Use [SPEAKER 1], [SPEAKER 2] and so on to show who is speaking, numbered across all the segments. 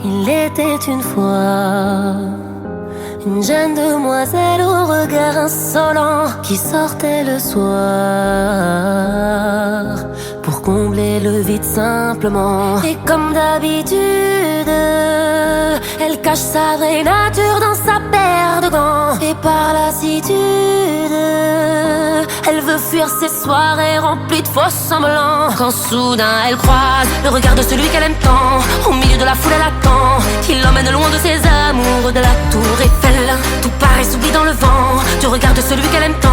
[SPEAKER 1] Il était une fois une jeune demoiselle au regard insolent qui sortait le soir pour combler le vide simplement. Et comme d'habitude, elle cache sa vraie nature dans sa paire de gants. Et par lassitude, elle veut fuir ses soirées remplies de faux semblants. Quand soudain elle croise le regard de celui qu'elle aime tant, au milieu de la foule elle attend qu'il l'emmène loin de ses amours, de la tour Eiffel. Tout paraît s'oublie dans le vent du regard de celui qu'elle aime tant.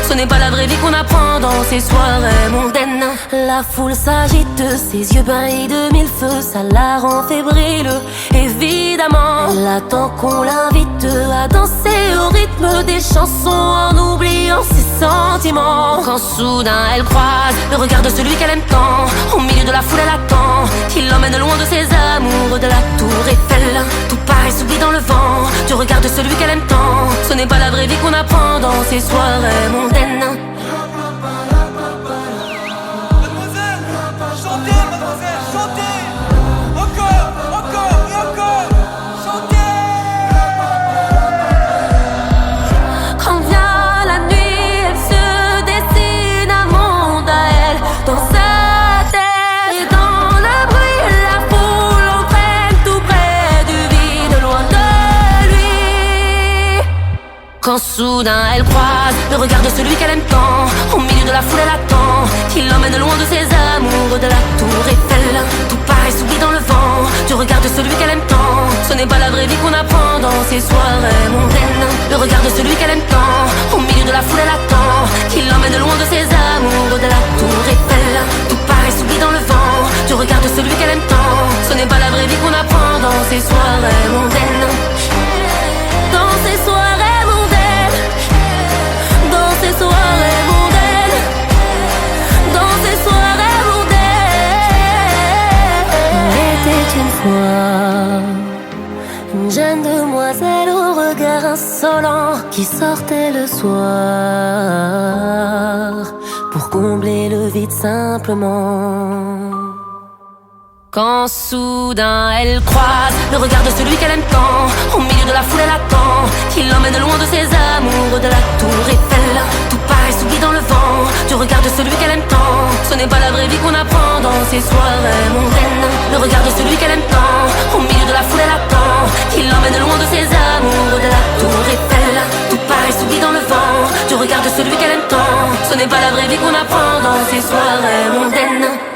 [SPEAKER 1] Ce n'est pas la vraie vie qu'on apprend dans ces soirées mondaines. La foule s'agite, ses yeux brillent de mille feux, ça la rend fébrile. Évidemment, elle attend qu'on l'invite à danser au rythme des chansons en oubliant ses sentiments. Quand soudain elle croise le regard de celui qu'elle aime tant, au milieu de la foule elle attend qu'il l'emmène loin de ses amours, de la tour Eiffel. Tout paraît s'oublie dans le vent du regard de celui qu'elle aime tant. Ce n'est pas la vraie vie qu'on apprend dans ces soirées mondaines.
[SPEAKER 2] Mademoiselle, chantez, mademoiselle, chantez. Encore, encore et encore. Chantez.
[SPEAKER 1] Quand vient la nuit, elle se dessine un monde à elle dans sa tête. Et dans le bruit, la foule entraîne tout près du vide, loin de lui. Quand soudain elle croise le regard de celui qu'elle aime tant, au milieu de la foule elle attend qu'il l'emmène loin de ses amours, de la tour Eiffel. Tout paraît s'oublie dans le vent du regard de celui qu'elle aime tant. Ce n'est pas la vraie vie qu'on apprend dans ces soirées mondaines. Le regard de celui qu'elle aime tant, au milieu de la foule elle attend qu'il l'emmène loin de ses amours, de la tour Eiffel. Tout paraît s'oublie dans le vent du regard de celui qu'elle aime tant. Ce n'est pas la vraie vie qu'on apprend dans ces soirées mondaines. Dans ces soirées mondaines, dans ces soirées mondaines, dans ces soirées mondaines. Il était une fois une jeune demoiselle au regard insolent qui sortait le soir pour combler le vide simplement. Quand soudain elle croise le regard de celui qu'elle aime tant, au milieu de la foule elle attend qu'il l'emmène loin de ses amours, de la tour Eiffel. Tout paraît s'oublie dans le vent du regard de celui qu'elle aime tant. Ce n'est pas la vraie vie qu'on apprend dans ces soirées mondaines. Le regard de celui qu'elle aime tant, au milieu de la foule elle attend qu'il l'emmène loin de ses amours, de la tour Eiffel. Tout paraît s'oublie dans le vent du regard de celui qu'elle aime tant. Ce n'est pas la vraie vie qu'on apprend dans ces soirées mondaines.